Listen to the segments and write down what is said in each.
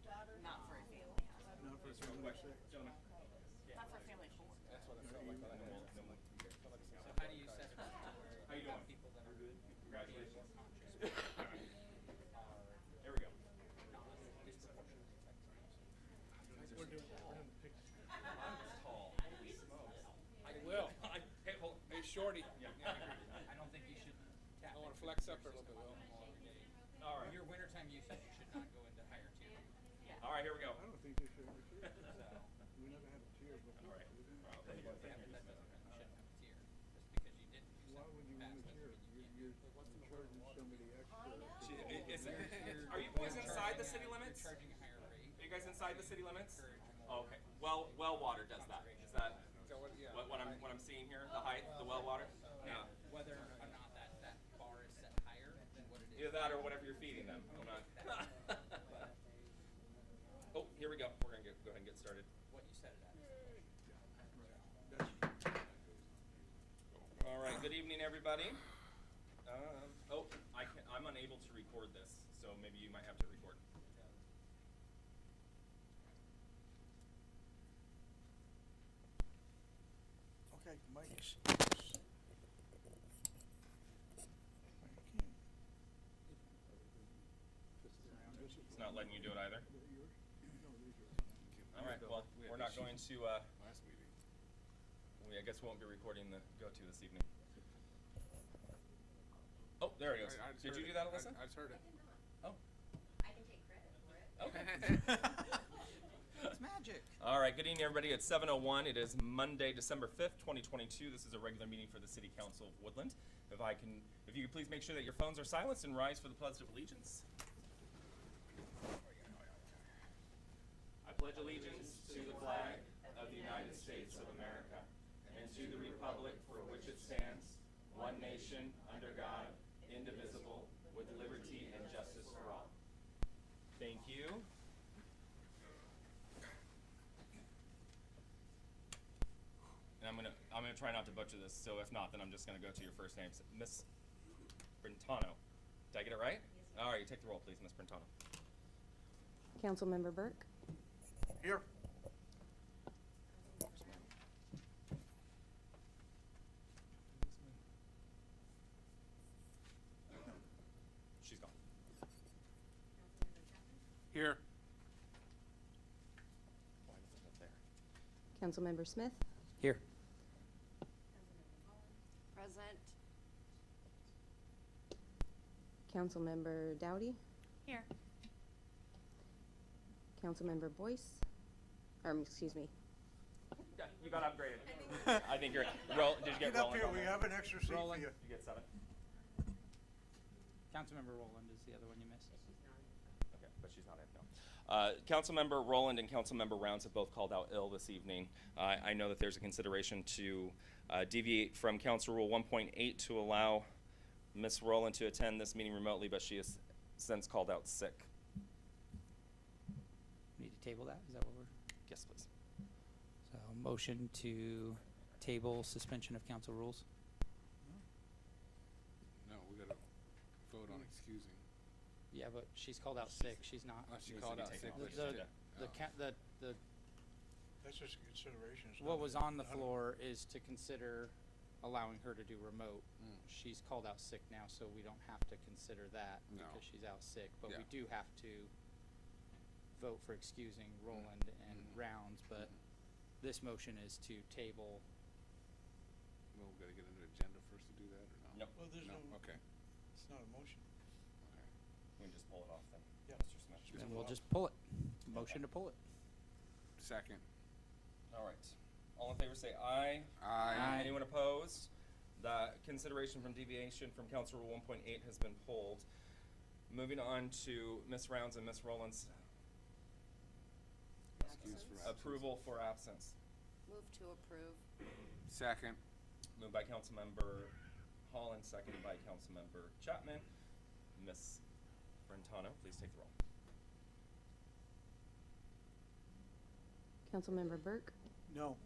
Not for a family house. Not for Just real family quick, six? gentlemen. Not for a family of 4. That's what it felt like. And then we'll So how do you separate to where How you doing? people that are good. being Congratulations. more conscious are There we go. not disproportionately affected? We're doing the picture. I'm tall. I Will. Hey, hold. Hey, Shorty. Yeah. I don't think you should tap I wanna into flex the up there a little bit, system Will. all every day. All right. Your wintertime usage, you should not go into higher tier. All right, here we go. I don't think they should have a tier. So, We never had a tier before. All right. did we? I'll tell you one thing. yeah, but that doesn't mean you shouldn't have a tier. Just because you didn't use Why that would in you the want a past tier? doesn't mean you You're can't. charging somebody extra. Are you boys inside the city limits? You're charging a higher rate. Are you guys inside the city limits? Encourage more Oh, okay. Well water does that. Is that Is that what, yeah. what I'm seeing here? The height, the well water? Now, whether or not that bar is set higher than what it is. Either that or whatever you're feeding them. I'm not. Oh, here we go. We're gonna go ahead and get started. What you set it at. All right. Good evening, everybody. I'm unable to record this, so maybe you might have to record. Okay, Mike. It's not letting you do it either. All right. Well, we're not going to. Last meeting. I guess we won't be recording the go-to this evening. Oh, there it goes. I just Did heard you do it. that, Alyssa? I just heard it. Oh. I can take credit for it. Okay. It's magic. All right. Good evening, everybody. It's 7:01. It is Monday, December 5th, 2022. This is a regular meeting for the City Council of Woodland. If you could please make sure that your phones are silenced and rise for the Pledge of Allegiance. I pledge allegiance to the flag of the United States of America and to the republic for which it stands, one nation, under God, indivisible, with liberty and justice for all. Thank you. And I'm gonna try not to butcher this, so if not, then I'm just gonna go to your first names. Miss Brentano. Did I get it right? All right, you take the roll, please, Miss Brentano. Councilmember Burke, Here. She's gone. Here. Why was it up there? Councilmember Smith, Here. Present. Councilmember Dowdy, Here. Councilmember Boyce, excuse me, Yeah, you got upgraded. I think you're. Did you get Get up Roland here, on we there? have an extra seat for Roland. you. You get 7. Councilmember Rowland is the other one you missed. Okay, but she's not in. No. Councilmember Roland and Councilmember Rounds have both called out ill this evening. I know that there's a consideration to deviate from Council Rule 1.8 to allow Ms. Roland to attend this meeting remotely, but she has since called out sick. Need to table that? Is that what we're? Yes, please. So motion to table suspension of council rules. No, we gotta vote on excusing. Yeah, but she's called out sick. She's not. Oh, she Needs to called be out taken sick. off The, the but the, agenda. the, Oh. the That's just a consideration. It's what not- was on the not a- floor is to consider allowing her to do remote. Mm. She's called out sick now, so we don't have to consider that No. because she's out sick. But we Yeah. do have to vote for excusing Roland and Mhm. Rounds. But this motion is to table. Well, we gotta get an agenda first to do that, or no? Nope. Well, there's No, no, okay. it's not a motion. Okay. We can just pull it off then. Yeah. Mr. Smith. Just And pull we'll it just pull it. Motion to pull it. Second. All right. All in favor say aye. Aye. Anyone opposed? The consideration from deviation from Council Rule 1.8 has been pulled. Moving on to Ms. Rounds and Ms. Rowland's Excuse for absence. approval for absence. Move to approve. Second. Moved by Councilmember Holland, seconded by Councilmember Chapman. Ms. Brentano, please take the roll. Councilmember Burke, No.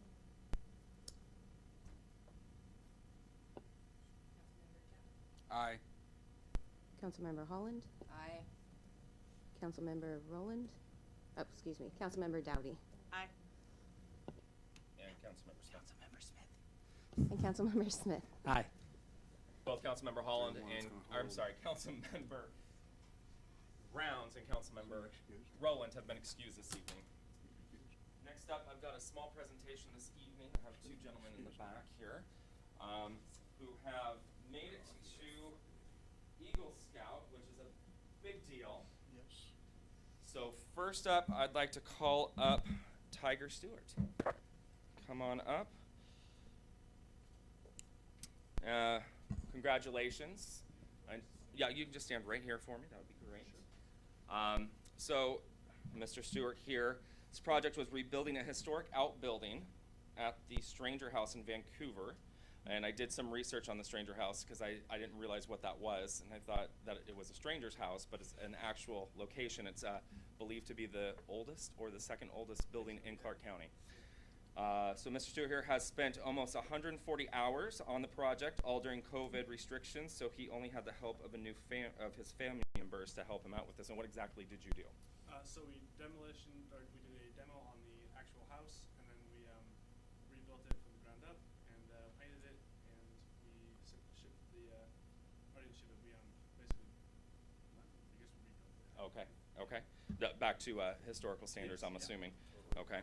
Aye. Councilmember Holland, Aye. Councilmember Roland, excuse me, Councilmember Doughty. Aye. And Councilmember Smith. And Councilmember Smith. Aye. Both Councilmember Holland Third one's and, on I'm hold. sorry, Councilmember Rounds and Councilmember Excused. Rowland have been excused this evening. Next up, I've got a small presentation this evening. I have two gentlemen in the back here who have made it to Eagle Scout, which is a big deal. Yes. So first up, I'd like to call up Tiger Stewart. Come on up. Congratulations. Yeah, you can just stand right here for me. That would be great. So, Mr. Stewart here, this project was rebuilding a historic outbuilding at the Stranger House in Vancouver. And I did some research on the Stranger House because I didn't realize what that was. And I thought that it was a stranger's house, but it's an actual location. It's believed to be the oldest or the second oldest building in Clark County. So Mr. Stewart here has spent almost 140 hours on the project, all during COVID restrictions, so he only had the help of his family members to help him out with this. And what exactly did you do? So we did a demo on the actual house, and then we rebuilt it from the ground up and painted it, and we shipped the, or didn't ship it, we basically, I guess we rebuilt it. Okay. Back to historical standards, Yes, I'm yeah. assuming. Okay.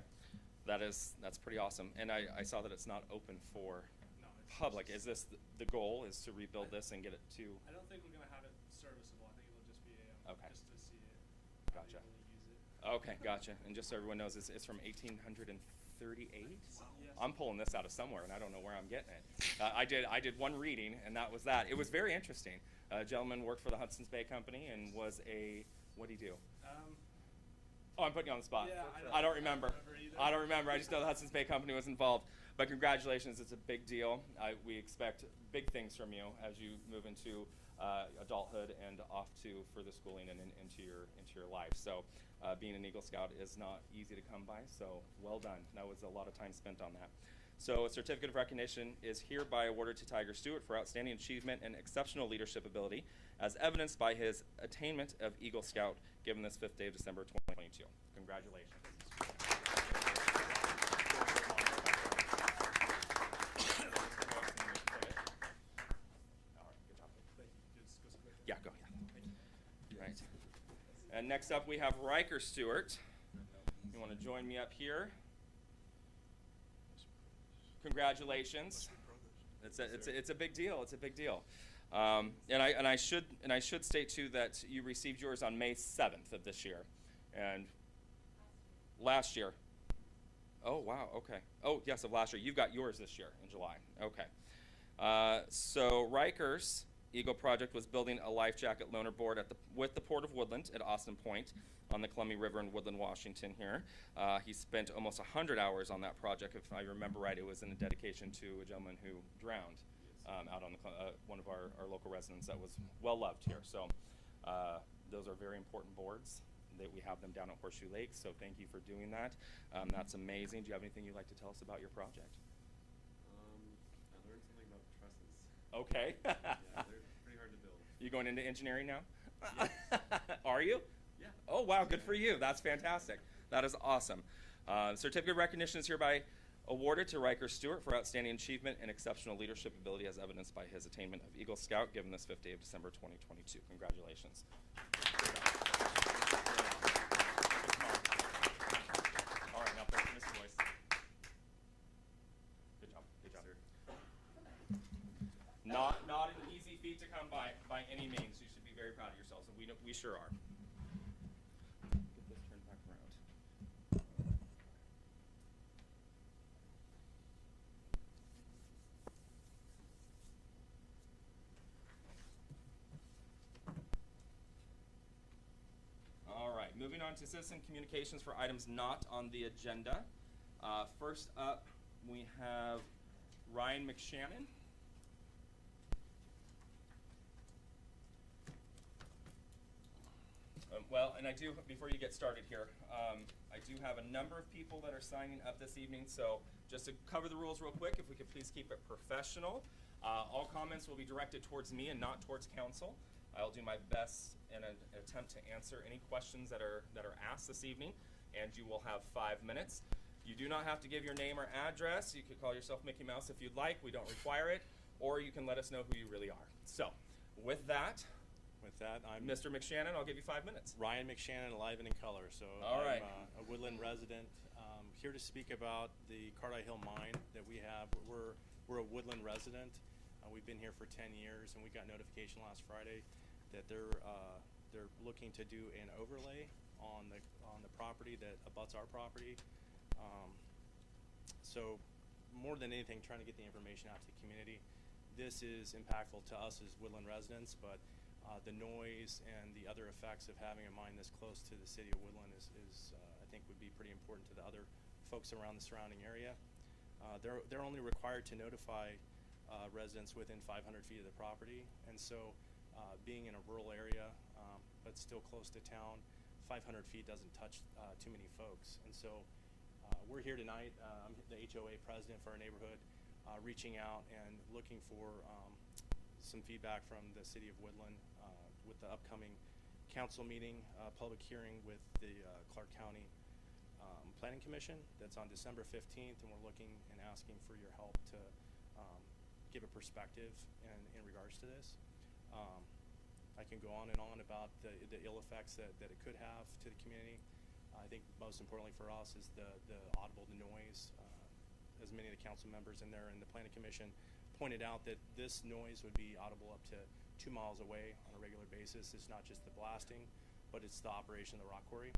That's pretty awesome. And I saw that it's not open for No, it's public. just- Is this the goal, is to rebuild this and get it to? I don't think we're gonna have it serviceable. I think it'll just be Okay. just to see it. how Gotcha. people use it. Okay, gotcha. And just so everyone knows, it's from 1838? Yes. I'm pulling this out of somewhere, and I don't know where I'm getting it. I did one reading, and that was that. It was very interesting. A gentleman worked for the Hudson's Bay Company and was what did he do? Oh, I'm putting you on the spot. Yeah, I don't remember. either. I don't remember. I just know the Hudson's Bay Company was involved. But congratulations, it's a big deal. We expect big things from you as you move into adulthood and off to further schooling and into your life. So being an Eagle Scout is not easy to come by, so well done. That was a lot of time spent on that. So a certificate of recognition is hereby awarded to Tiger Stewart for outstanding achievement and exceptional leadership ability as evidenced by his attainment of Eagle Scout given this 5th day of December 2022. Congratulations. Yeah, go ahead. Right. And next up we have Riker Stewart. You want to join me up here? Congratulations. It's a big deal. It's a big deal. And I should state too that you received yours on May 7th of this year, and last year. Oh wow. Okay. Oh yes, of last year. You've got yours this year in July. Okay. So Riker's Eagle Project was building a life jacket loaner board with the Port of Woodland at Austin Point on the Columbia River in Woodland, Washington here. He spent almost 100 hours on that project. If I remember right, it was in a dedication to a gentleman who drowned out on one of our local residents that was well loved here. So those are very important boards. That we have them down at Horseshoe Lake, so thank you for doing that. That's amazing. Do you have anything you'd like to tell us about your project? I learned something about trusses. Okay. Yeah, they're pretty hard to build. You going into engineering now? Yes. Are you? Yeah. Oh, wow, good for you. That's fantastic. That is awesome. Certificate of recognition is hereby awarded to Riker Stewart for outstanding achievement and exceptional leadership ability as evidenced by his attainment of Eagle Scout given this 5th day of December 2022. Congratulations. All right, now thank you, Mr. Boyce. Good job. Good job. Not an easy feat to come by any means. You should be very proud of yourselves, and we sure are. Get this turned back around. All right, moving on to citizen communications for items not on the agenda. First up, we have Ryan McShannon. Well, and I do, before you get started here, I do have a number of people that are signing up this evening, so just to cover the rules real quick, if we could please keep it professional. All comments will be directed towards me and not towards council. I'll do my best in an attempt to answer any questions that are asked this evening, and you will have 5 minutes. You do not have to give your name or address. You could call yourself Mickey Mouse if you'd like. We don't require it. Or you can let us know who you really are. So, with that, I'm Mr. McShannon, I'll give you 5 minutes. Ryan McShannon, alive and in color. So All right. I'm a Woodland resident, here to speak about the Cardai Hill mine that we have. We're a Woodland resident. We've been here for 10 years, and we got notification last Friday that they're looking to do an overlay on the property that abuts our property. So more than anything, trying to get the information out to the community. This is impactful to us as Woodland residents, but the noise and the other effects of having a mine this close to the city of Woodland is I think would be pretty important to the other folks around the surrounding area. They're only required to notify residents within 500 feet of the property, and so being in a rural area but still close to town, 500 feet doesn't touch too many folks. And so we're here tonight. I'm the HOA president for our neighborhood, reaching out and looking for some feedback from the city of Woodland with the upcoming council meeting, public hearing with the Clark County Planning Commission that's on December 15th, and we're looking and asking for your help to give a perspective in regards to this. I can go on and on about the ill effects that it could have to the community. I think most importantly for us is the audible, the noise. As many of the council members in there and the Planning Commission pointed out that this noise would be audible up to 2 miles away on a regular basis. It's not just the blasting, but it's the operation of the rock quarry,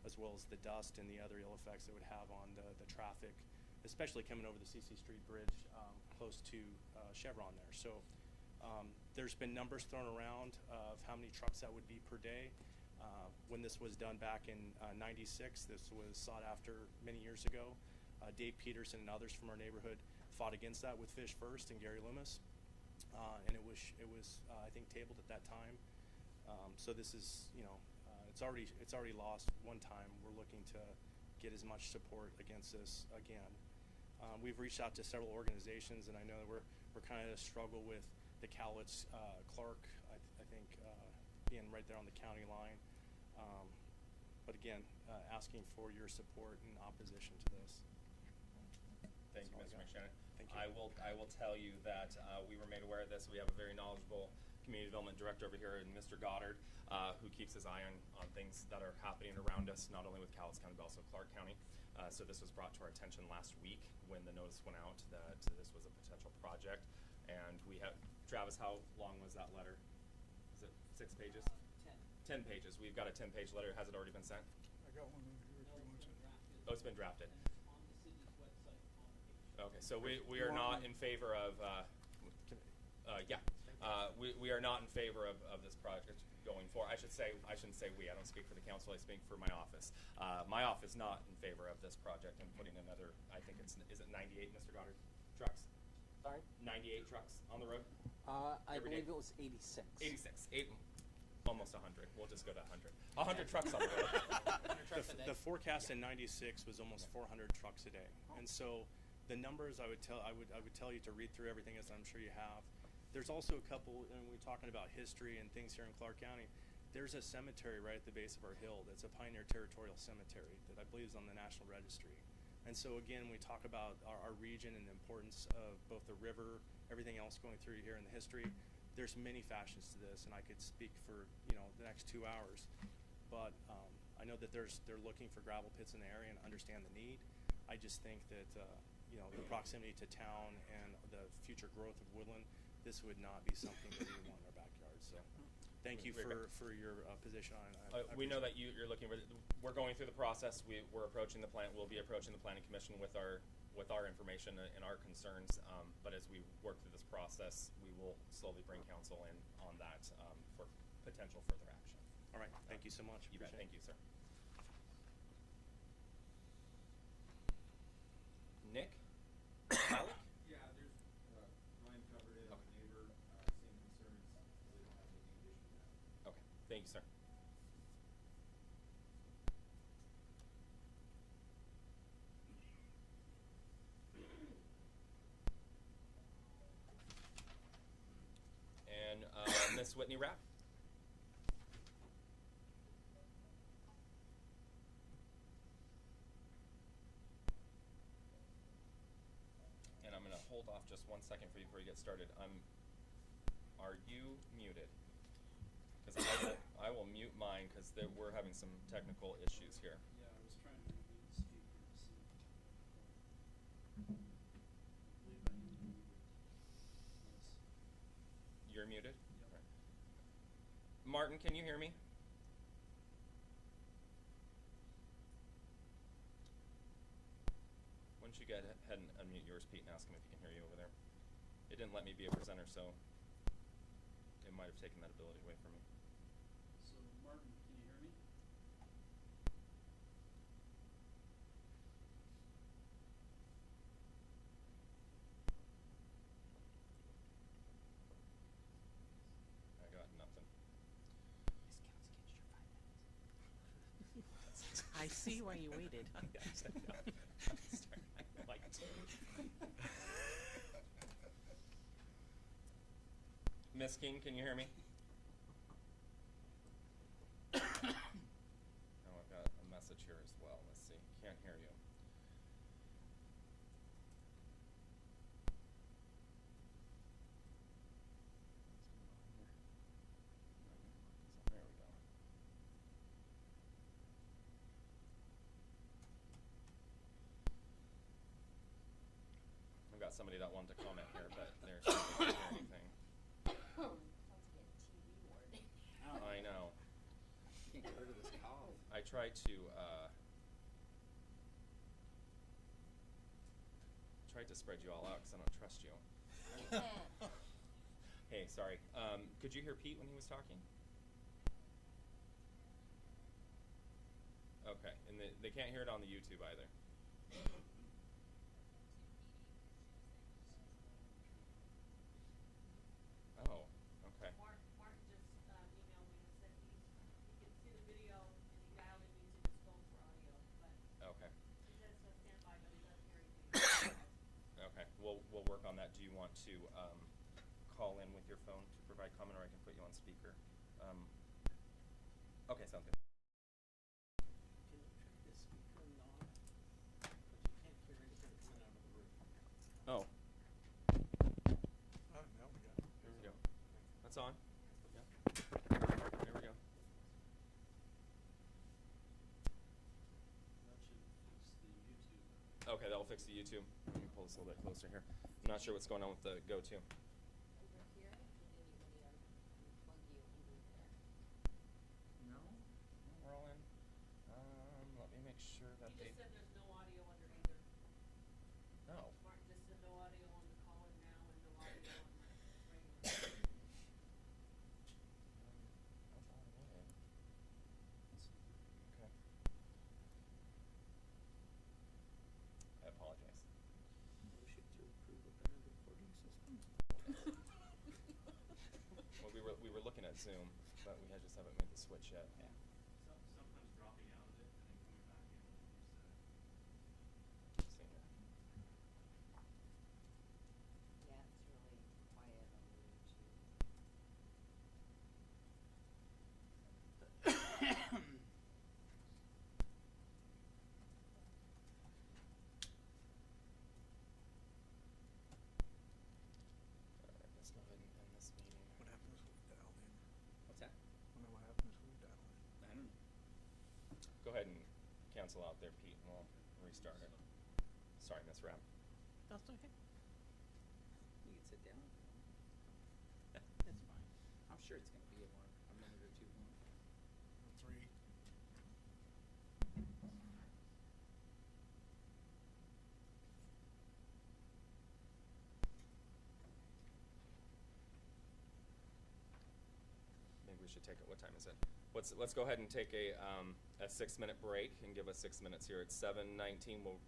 as well as the dust and the other ill effects it would have on the traffic, especially coming over the CC Street Bridge close to Chevron there. So there's been numbers thrown around of how many trucks that would be per day. When this was done back in '96, this was sought after many years ago. Dave Peterson and others from our neighborhood fought against that with Fish First and Gary Loomis, and it was I think tabled at that time. So this is, it's already lost one time. We're looking to get as much support against this again. We've reached out to several organizations, and I know that we're kind of struggle with the Cowlitz Clark, I think, being right there on the county line. But again, asking for your support in opposition to this. Thank you, That's all Mr. I got. McShannon. Thank you. I will tell you that we were made aware of this. We have a very knowledgeable community development director over here, Mr. Goddard, who keeps his eye on things that are happening around us, not only with Cowlitz County, but also Clark County. So this was brought to our attention last week when the notice went out that this was a potential project. And we have, Travis, how long was that letter? Is it 6 pages? 10 pages. We've got a 10-page letter. Has it already been sent? I got one over here if you want to. Oh, it's been drafted. Okay, so we are not in favor of, we are not in favor of this project going forward. I shouldn't say we. I don't speak for the council. I speak for my office. My office not in favor of this project and putting another, I think is it 98, Mr. Goddard, trucks? Sorry? 98 trucks on the road? I Every day. believe it was 86. 86, almost 100. We'll just go to 100. 100 trucks on the road. The forecast in '96 was almost 400 trucks a day, and so the numbers I would tell you to read through everything, as I'm sure you have. There's also a couple, and we're talking about history and things here in Clark County. There's a cemetery right at the base of our hill that's a Pioneer Territorial Cemetery that I believe is on the National Registry. And so again, we talk about our region and the importance of both the river, everything else going through here in the history. There's many factions to this, and I could speak for the next 2 hours. But I know that they're looking for gravel pits in the area and understand the need. I just think that the proximity to town and the future growth of Woodland, this would not be something that we want in our backyard. So thank you for your position on it. We know that you're looking. We're going through the process. We're approaching the plant. We'll be approaching the Planning Commission with our information and our concerns. But as we work through this process, we will slowly bring council in on that for potential further action. All right. Thank you so much. You bet. Thank you, sir. Nick? Alec? Yeah, there's, Ryan covered it, Okay. neighbor, same concerns, really don't have anything additional to that. Okay. Thank you, sir. And Ms. Whitney Rapp? hold off just 1 second for you before you get started? Are you muted? Because I will mute mine because we're having some technical issues here. Yeah, I was trying to remute the speaker to see. I believe I am muted. Yes. You're muted? Yep. Right. Martin, can you hear me? Why don't you go ahead and unmute yours, Pete, and ask him if he can hear you over there. It didn't let me be a presenter, so it might have taken that ability away from me. So, Martin, can you hear me? I got nothing. I see why you waited. Yes, I know. I like to. Miss King, can you hear me? Oh, I've got a message here as well. Let's see. Can't hear you. There we go. I've got somebody that wanted to comment here, but they're not hear anything. I know. Can't get rid of this cough. I tried to spread you all out because I don't trust you. Hey, sorry. Could you hear Pete when he was talking? Okay, and they can't hear it on the YouTube either. Oh, okay. Martin just emailed me and said he could see the video and he dialed in using his phone for audio, but Okay. he said it's on standby, but he doesn't hear anything. Okay, we'll work on that. Do you want to call in with your phone to provide comment, or I can put you on speaker? Okay, sounds good. Can you check this speaker knob? But you can't hear anything coming out of the room. Oh, Oh, now we got it. there we go. That's on. Yeah. There we go. That should fix the YouTube. Okay, that'll fix the YouTube. Let me pull this a little bit closer here. I'm not sure what's going on with the go-to. Over here, did anybody unplug you under there? No, we're all in. Let me make sure that He they. just said there's no audio under either. No. Martin just said no audio on the call in now and no audio on the regular. That's all it is. Okay. I apologize. Motion to approve a better recording system. Well, we were looking at Zoom, but we just haven't made the switch yet. Yeah. Sometimes dropping out of it and then coming back in when you reset it. See here. Yeah, it's really quiet on the YouTube. All right, let's go ahead and end this meeting. What happens when we dial in? What's that? Wonder what happens when we dial in? I don't know. Go ahead and cancel out there, Pete, and we'll restart it. Sorry, Miss Ram. That's okay. You can sit down if you want. That's fine. I'm sure it's gonna be a minute or two long. 3. Maybe we should take it. What time is it? Let's go ahead and take a 6-minute break and give us 6 minutes here. It's 7:19. We'll